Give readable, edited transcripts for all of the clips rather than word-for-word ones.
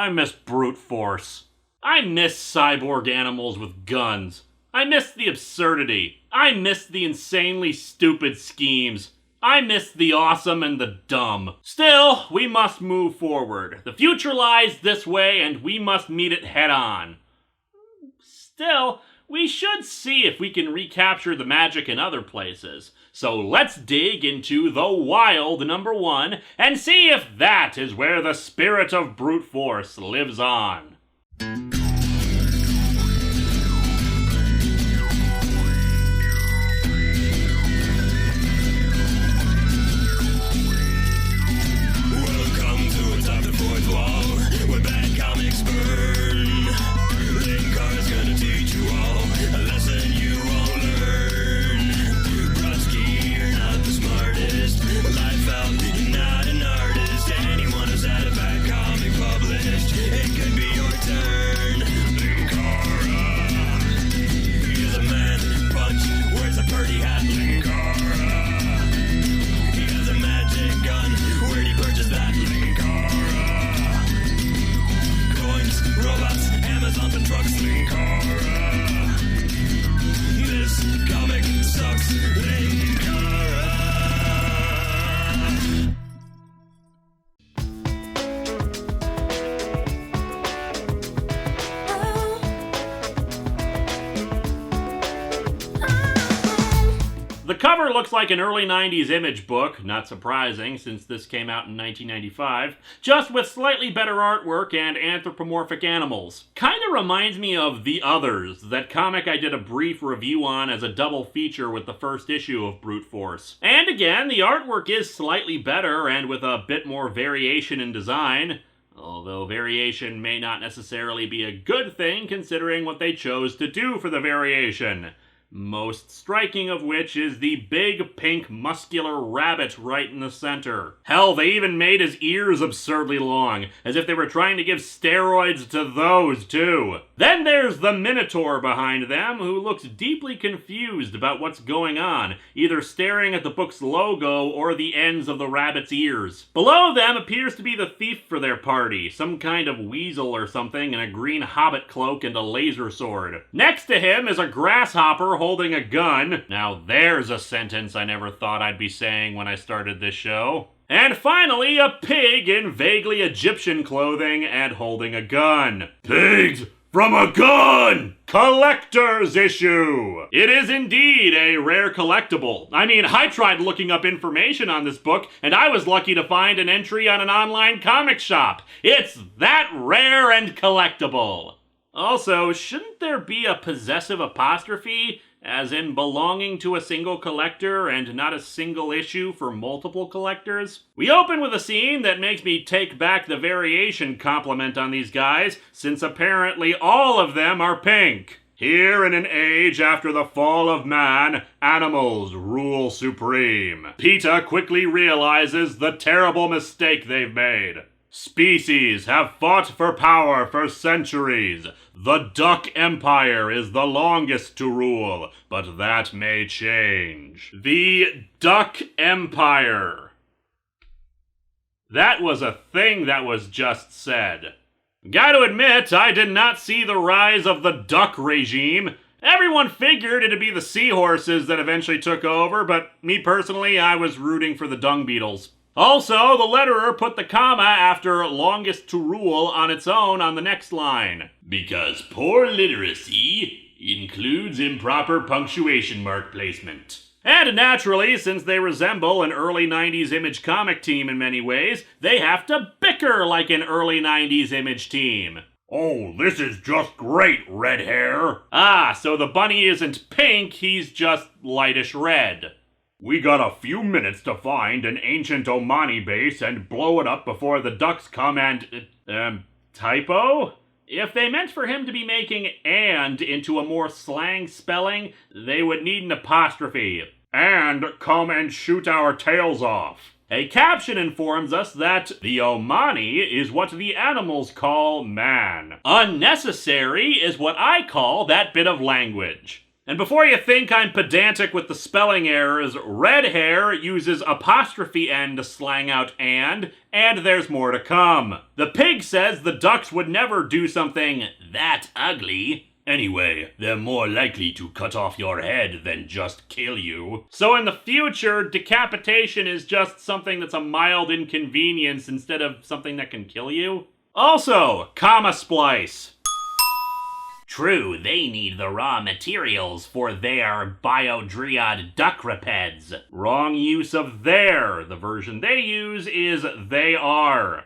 I miss brute force. I miss cyborg animals with guns. I miss the absurdity. I miss the insanely stupid schemes. I miss the awesome and the dumb. Still, we must move forward. The future lies this way, and we must meet it head on. Still, we should see if we can recapture the magic in other places. So let's dig into the wild #1 and see if that is where the spirit of brute force lives on. Welcome to Atop the Fourth Wall, where bad comics burn. Linkara's gonna teach you all a lesson you won't learn. Brodsky, you're not the smartest. Life out, you're not an artist. Anyone who's had a bad comic published, it could be your turn. Linkara, he's a man punch, wears a birdie hat. Linkara, he has a magic gun. Where'd he purchase that? Linkara, coins, robots, Amazon and trucks. Linkara, this comic sucks. Linkara. The cover looks like an early 90s Image book, not surprising since this came out in 1995, just with slightly better artwork and anthropomorphic animals. Kinda reminds me of The Others, that comic I did a brief review on as a double feature with the first issue of Brute Force. And again, the artwork is slightly better and with a bit more variation in design, although variation may not necessarily be a good thing considering what they chose to do for the variation. Most striking of which is the big, pink, muscular rabbit right in the center. Hell, they even made his ears absurdly long, as if they were trying to give steroids to those, too. Then there's the Minotaur behind them, who looks deeply confused about what's going on, either staring at the book's logo or the ends of the rabbit's ears. Below them appears to be the thief for their party, some kind of weasel or something in a green hobbit cloak and a laser sword. Next to him is a grasshopper holding a gun. Now there's a sentence I never thought I'd be saying when I started this show. And finally, a pig in vaguely Egyptian clothing and holding a gun. Pigs from a gun! Collector's issue! It is indeed a rare collectible. I mean, I tried looking up information on this book, and I was lucky to find an entry on an online comic shop. It's that rare and collectible. Also, shouldn't there be a possessive apostrophe, as in belonging to a single collector and not a single issue for multiple collectors? We open with a scene that makes me take back the variation compliment on these guys, since apparently all of them are pink. Here in an age after the fall of man, animals rule supreme. PETA quickly realizes the terrible mistake they've made. Species have fought for power for centuries. The Duck Empire is the longest to rule, but that may change. The Duck Empire. That was a thing that was just said. Gotta admit, I did not see the rise of the duck regime. Everyone figured it'd be the seahorses that eventually took over, but me personally, I was rooting for the dung beetles. Also, the letterer put the comma after longest to rule on its own on the next line. Because poor literacy includes improper punctuation mark placement. And naturally, since they resemble an early 90s Image comic team in many ways, they have to bicker like an early 90s Image team. Oh, this is just great, red hair. Ah, so the bunny isn't pink, he's just lightish red. We got a few minutes to find an ancient Omani base and blow it up before the ducks come and... typo? If they meant for him to be making "and" into a more slang spelling, they would need an apostrophe. And come and shoot our tails off. A caption informs us that the Omani is what the animals call man. Unnecessary is what I call that bit of language. And before you think I'm pedantic with the spelling errors, Red Hair uses apostrophe N to slang out and there's more to come. The pig says the ducks would never do something that ugly. Anyway, they're more likely to cut off your head than just kill you. So in the future, decapitation is just something that's a mild inconvenience instead of something that can kill you. Also, comma splice. True, they need the raw materials for their biodryad duckrapeds. Wrong use of their. The version they use is they are.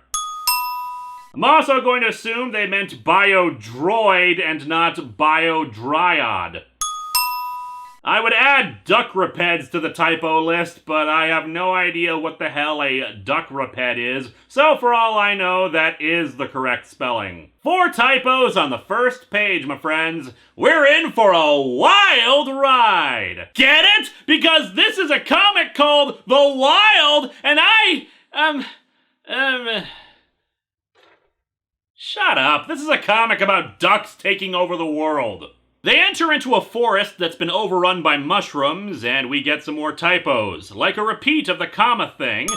I'm also going to assume they meant biodroid and not biodryad. I would add duckrapeds to the typo list, but I have no idea what the hell a duckraped is, so for all I know, that is the correct spelling. 4 typos on the first page, my friends. We're in for a wild ride. Get it? Because this is a comic called The Wild, and Shut up. This is a comic about ducks taking over the world. They enter into a forest that's been overrun by mushrooms, and we get some more typos, like a repeat of the comma thing,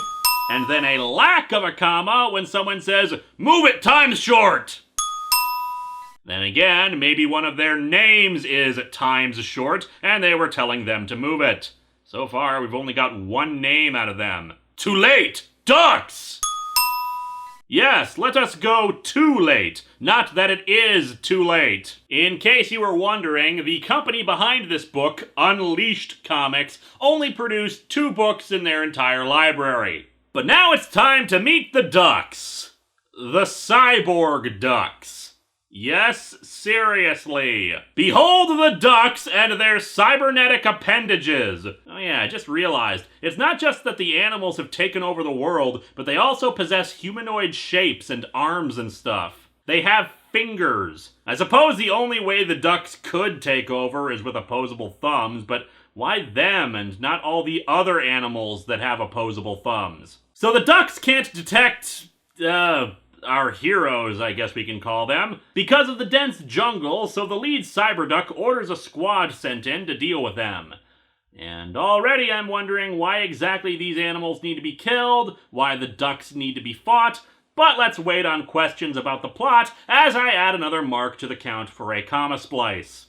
and then a lack of a comma when someone says, "Move it, time's short!" Then again, maybe one of their names is times short, and they were telling them to move it. So far, we've only got one name out of them. Too late! Ducks! Yes, let us go too late, not that it is too late. In case you were wondering, the company behind this book, Unleashed Comics, only produced 2 books in their entire library. But now it's time to meet the ducks. The cyborg ducks. Yes, seriously. Behold the ducks and their cybernetic appendages. Oh yeah, I just realized. It's not just that the animals have taken over the world, but they also possess humanoid shapes and arms and stuff. They have fingers. I suppose the only way the ducks could take over is with opposable thumbs, but why them and not all the other animals that have opposable thumbs? So the ducks can't detect, our heroes, I guess we can call them, because of the dense jungle, so the lead cyberduck orders a squad sent in to deal with them. And already I'm wondering why exactly these animals need to be killed, why the ducks need to be fought, but let's wait on questions about the plot as I add another mark to the count for a comma splice.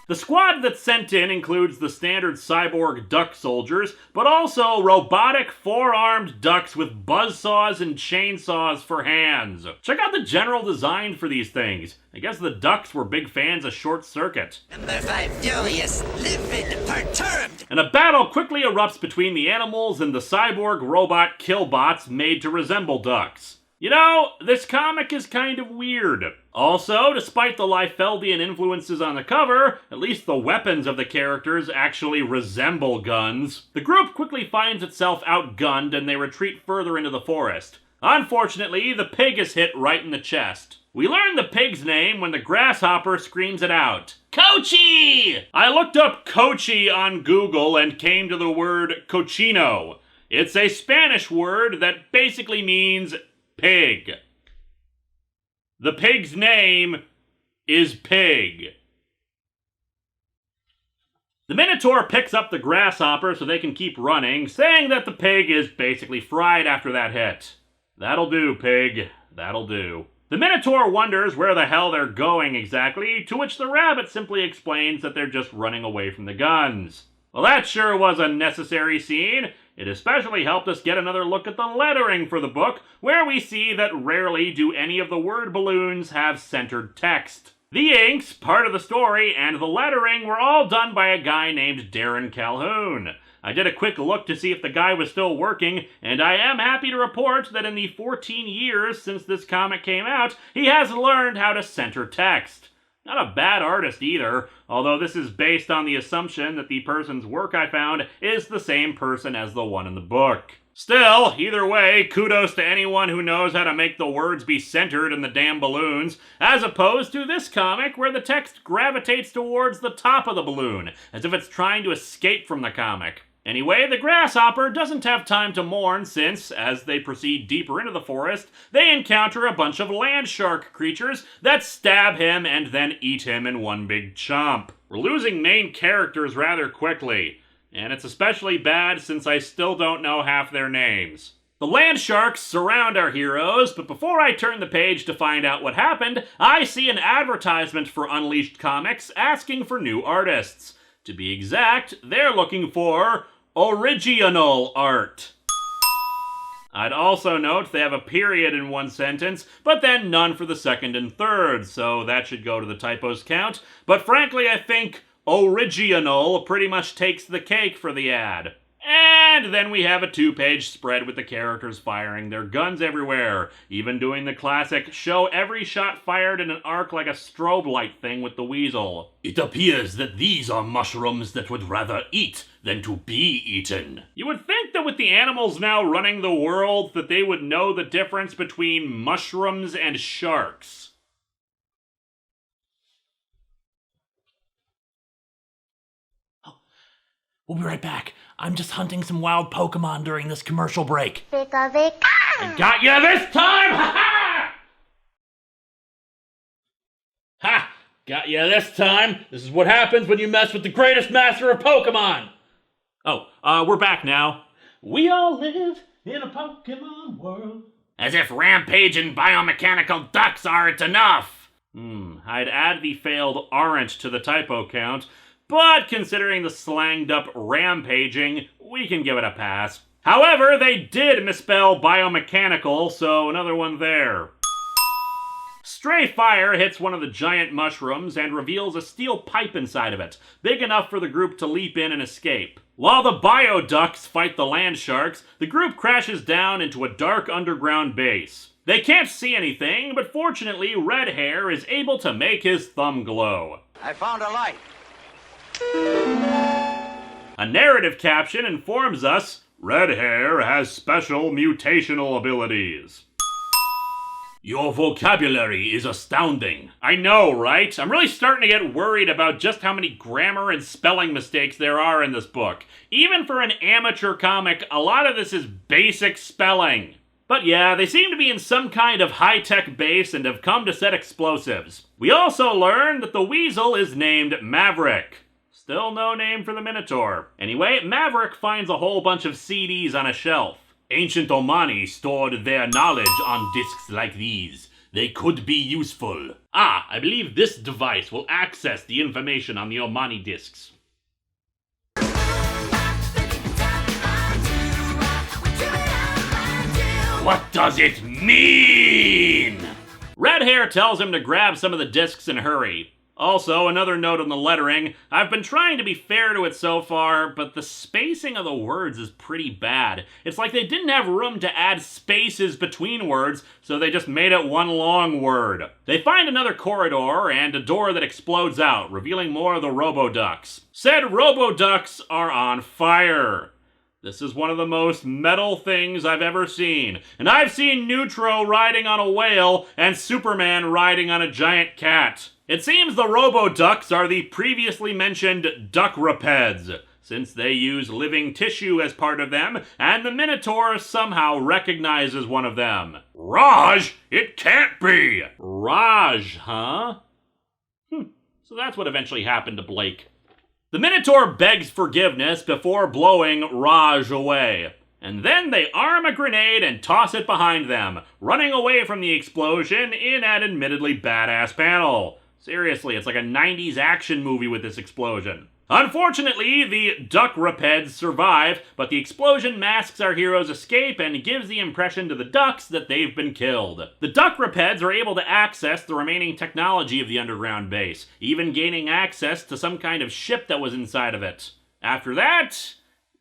The squad that's sent in includes the standard cyborg duck soldiers, but also robotic 4-armed ducks with buzzsaws and chainsaws for hands. Check out the general design for these things. I guess the ducks were big fans of Short Circuit. Number 5, furious, livid, perturbed. And a battle quickly erupts between the animals and the cyborg robot killbots made to resemble ducks. You know, this comic is kind of weird. Also, despite the Liefeldian influences on the cover, at least the weapons of the characters actually resemble guns. The group quickly finds itself outgunned and they retreat further into the forest. Unfortunately, the pig is hit right in the chest. We learn the pig's name when the grasshopper screams it out. Cochi! I looked up cochi on Google and came to the word cochino. It's a Spanish word that basically means pig. The pig's name is Pig. The Minotaur picks up the grasshopper so they can keep running, saying that the pig is basically fried after that hit. That'll do, pig. That'll do. The Minotaur wonders where the hell they're going exactly, to which the rabbit simply explains that they're just running away from the guns. Well, that sure was a necessary scene. It especially helped us get another look at the lettering for the book, where we see that rarely do any of the word balloons have centered text. The inks, part of the story, and the lettering were all done by a guy named Darren Calhoun. I did a quick look to see if the guy was still working, and I am happy to report that in the 14 years since this comic came out, he has learned how to center text. Not a bad artist either, although this is based on the assumption that the person's work I found is the same person as the one in the book. Still, either way, kudos to anyone who knows how to make the words be centered in the damn balloons, as opposed to this comic where the text gravitates towards the top of the balloon, as if it's trying to escape from the comic. Anyway, the grasshopper doesn't have time to mourn since, as they proceed deeper into the forest, they encounter a bunch of land shark creatures that stab him and then eat him in one big chomp. We're losing main characters rather quickly, and it's especially bad since I still don't know half their names. The land sharks surround our heroes, but before I turn the page to find out what happened, I see an advertisement for Unleashed Comics asking for new artists. To be exact, they're looking for original art. I'd also note they have a period in one sentence, but then none for the second and third, so that should go to the typos count. But frankly, I think original pretty much takes the cake for the ad. And then we have a 2-page spread with the characters firing their guns everywhere, even doing the classic show every shot fired in an arc like a strobe light thing with the weasel. It appears that these are mushrooms that would rather eat than to be eaten. You would think that with the animals now running the world that they would know the difference between mushrooms and sharks. We'll be right back. I'm just hunting some wild Pokemon during this commercial break. Pika pika! I got you this time! Ha-ha! Ha! Got you this time! This is what happens when you mess with the greatest master of Pokemon! Oh, we're back now. We all live in a Pokemon world. As if rampaging biomechanical ducks aren't enough! I'd add the failed aren't to the typo count, but considering the slanged up rampaging, we can give it a pass. However, they did misspell biomechanical, so another one there. Stray fire hits one of the giant mushrooms and reveals a steel pipe inside of it, big enough for the group to leap in and escape. While the bioducks fight the land sharks, the group crashes down into a dark underground base. They can't see anything, but fortunately Red Hair is able to make his thumb glow. I found a light. A narrative caption informs us Red Hair has special mutational abilities. Your vocabulary is astounding. I know, right? I'm really starting to get worried about just how many grammar and spelling mistakes there are in this book. Even for an amateur comic, a lot of this is basic spelling. But yeah, they seem to be in some kind of high-tech base and have come to set explosives. We also learn that the weasel is named Maverick. Still no name for the Minotaur. Anyway, Maverick finds a whole bunch of CDs on a shelf. Ancient Omani stored their knowledge on discs like these. They could be useful. Ah, I believe this device will access the information on the Omani discs. What does it mean? Red Hair tells him to grab some of the discs and hurry. Also, another note on the lettering, I've been trying to be fair to it so far, but the spacing of the words is pretty bad. It's like they didn't have room to add spaces between words, so they just made it one long word. They find another corridor and a door that explodes out, revealing more of the Roboducks. Said Roboducks are on fire. This is one of the most metal things I've ever seen. And I've seen Neutro riding on a whale and Superman riding on a giant cat. It seems the Roboducks are the previously mentioned duckrapeds, since they use living tissue as part of them, and the Minotaur somehow recognizes one of them. Raj? It can't be! Raj, huh? So that's what eventually happened to Blake. The Minotaur begs forgiveness before blowing Raj away. And then they arm a grenade and toss it behind them, running away from the explosion in an admittedly badass panel. Seriously, it's like a 90s action movie with this explosion. Unfortunately, the duckrapeds survive, but the explosion masks our heroes' escape and gives the impression to the ducks that they've been killed. The duckrapeds are able to access the remaining technology of the underground base, even gaining access to some kind of ship that was inside of it. After that,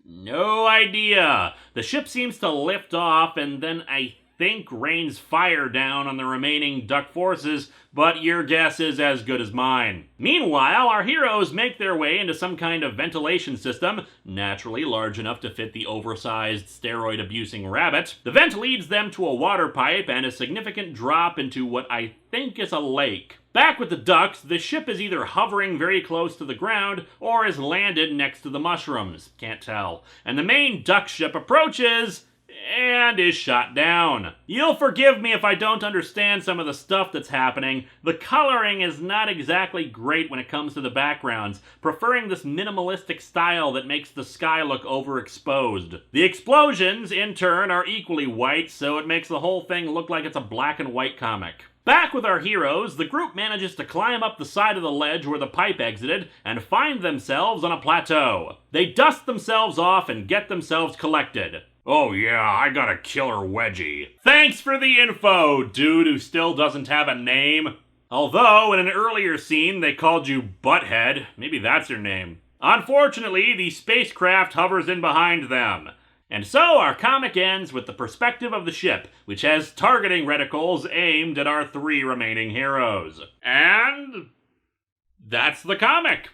no idea. The ship seems to lift off and then I think rains fire down on the remaining duck forces, but your guess is as good as mine. Meanwhile, our heroes make their way into some kind of ventilation system, naturally large enough to fit the oversized steroid-abusing rabbit. The vent leads them to a water pipe and a significant drop into what I think is a lake. Back with the ducks, the ship is either hovering very close to the ground or is landed next to the mushrooms. Can't tell. And the main duck ship approaches and is shot down. You'll forgive me if I don't understand some of the stuff that's happening. The coloring is not exactly great when it comes to the backgrounds, preferring this minimalistic style that makes the sky look overexposed. The explosions, in turn, are equally white, so it makes the whole thing look like it's a black and white comic. Back with our heroes, the group manages to climb up the side of the ledge where the pipe exited and find themselves on a plateau. They dust themselves off and get themselves collected. Oh yeah, I got a killer wedgie. Thanks for the info, dude who still doesn't have a name. Although, in an earlier scene, they called you Butthead. Maybe that's your name. Unfortunately, the spacecraft hovers in behind them. And so our comic ends with the perspective of the ship, which has targeting reticles aimed at our 3 remaining heroes. And that's the comic.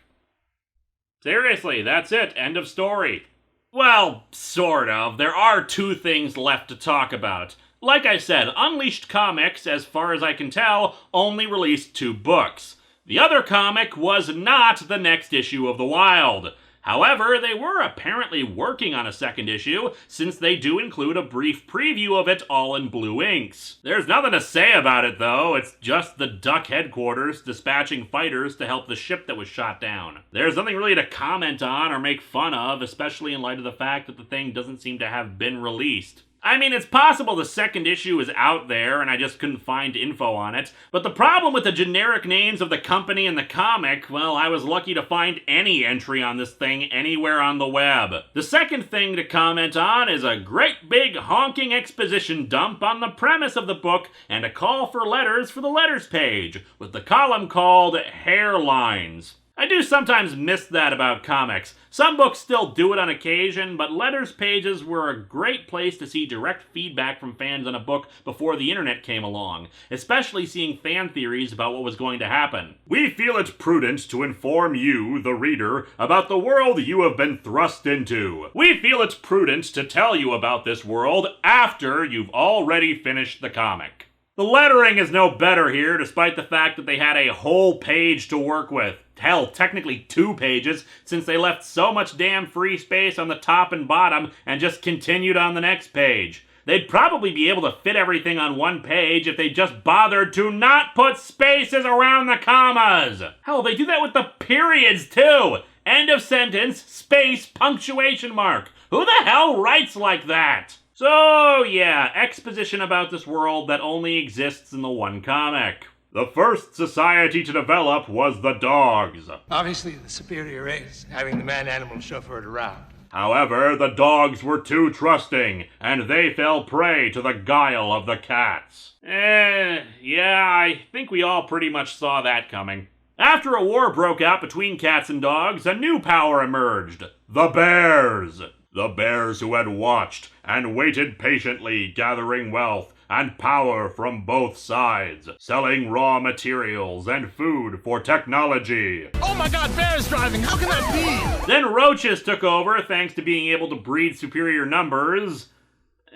Seriously, that's it. End of story. Well, sort of. There are 2 things left to talk about. Like I said, Unleashed Comics, as far as I can tell, only released 2 books. The other comic was not the next issue of The Wild. However, they were apparently working on a second issue, since they do include a brief preview of it all in blue inks. There's nothing to say about it, though. It's just the Duck headquarters dispatching fighters to help the ship that was shot down. There's nothing really to comment on or make fun of, especially in light of the fact that the thing doesn't seem to have been released. I mean, it's possible the second issue is out there and I just couldn't find info on it, but the problem with the generic names of the company and the comic, well, I was lucky to find any entry on this thing anywhere on the web. The second thing to comment on is a great big honking exposition dump on the premise of the book and a call for letters for the letters page, with the column called Hairlines. I do sometimes miss that about comics. Some books still do it on occasion, but letters pages were a great place to see direct feedback from fans on a book before the internet came along, especially seeing fan theories about what was going to happen. We feel it prudent to inform you, the reader, about the world you have been thrust into. We feel it's prudent to tell you about this world after you've already finished the comic. The lettering is no better here, despite the fact that they had a whole page to work with. Hell, technically 2 pages, since they left so much damn free space on the top and bottom and just continued on the next page. They'd probably be able to fit everything on 1 page if they just bothered to not put spaces around the commas. Hell, they do that with the periods too. End of sentence, space, punctuation mark. Who the hell writes like that? So yeah, exposition about this world that only exists in the 1 comic. The first society to develop was the dogs. Obviously, the superior race, having the man-animal chauffeured around. However, the dogs were too trusting, and they fell prey to the guile of the cats. Yeah, I think we all pretty much saw that coming. After a war broke out between cats and dogs, a new power emerged. The bears. The bears who had watched and waited patiently, gathering wealth and power from both sides, selling raw materials and food for technology. Oh my god, bears driving! How can that be? Then roaches took over thanks to being able to breed superior numbers.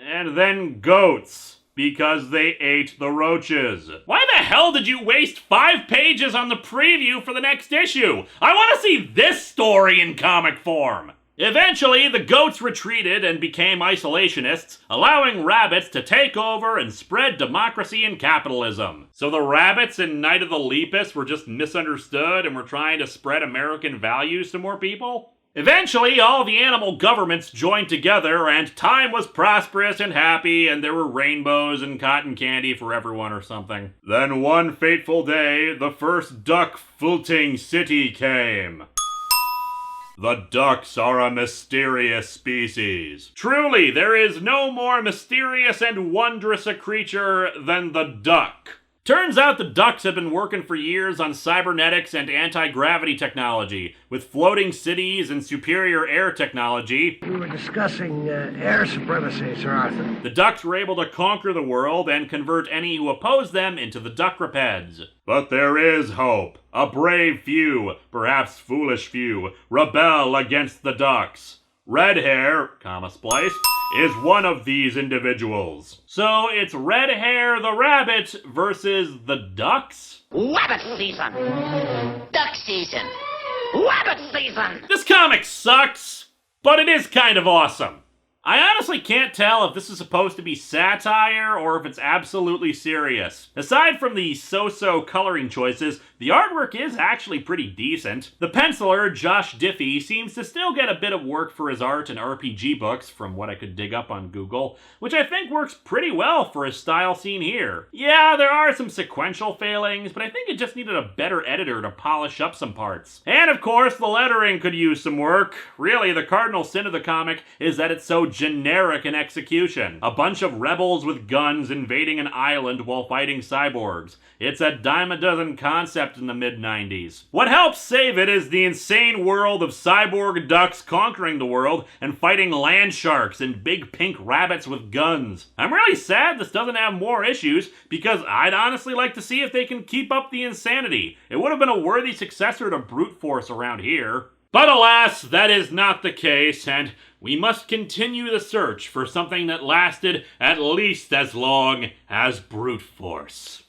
And then goats, because they ate the roaches. Why the hell did you waste 5 pages on the preview for the next issue? I want to see this story in comic form. Eventually, the goats retreated and became isolationists, allowing rabbits to take over and spread democracy and capitalism. So the rabbits in Night of the Lepus were just misunderstood and were trying to spread American values to more people? Eventually, all the animal governments joined together and time was prosperous and happy and there were rainbows and cotton candy for everyone or something. Then one fateful day, the first duck-fulting city came. The ducks are a mysterious species. Truly, there is no more mysterious and wondrous a creature than the duck. Turns out the ducks have been working for years on cybernetics and anti-gravity technology, with floating cities and superior air technology. We were discussing air supremacy, Sir Arthur. The ducks were able to conquer the world and convert any who oppose them into the duckrapeds. But there is hope. A brave few, perhaps foolish few, rebel against the ducks. Red Hair, Splice, is one of these individuals. So it's Red Hair the rabbit versus the ducks? Rabbit season! Duck season! Rabbit season! This comic sucks, but it is kind of awesome. I honestly can't tell if this is supposed to be satire or if it's absolutely serious. Aside from the so-so coloring choices, the artwork is actually pretty decent. The penciler, Josh Diffie, seems to still get a bit of work for his art in RPG books, from what I could dig up on Google, which I think works pretty well for his style seen here. Yeah, there are some sequential failings, but I think it just needed a better editor to polish up some parts. And of course, the lettering could use some work. Really, the cardinal sin of the comic is that it's so generic in execution. A bunch of rebels with guns invading an island while fighting cyborgs. It's a dime a dozen concept in the mid-90s. What helps save it is the insane world of cyborg ducks conquering the world and fighting land sharks and big pink rabbits with guns. I'm really sad this doesn't have more issues, because I'd honestly like to see if they can keep up the insanity. It would have been a worthy successor to Brute Force around here. But alas, that is not the case, and we must continue the search for something that lasted at least as long as Brute Force.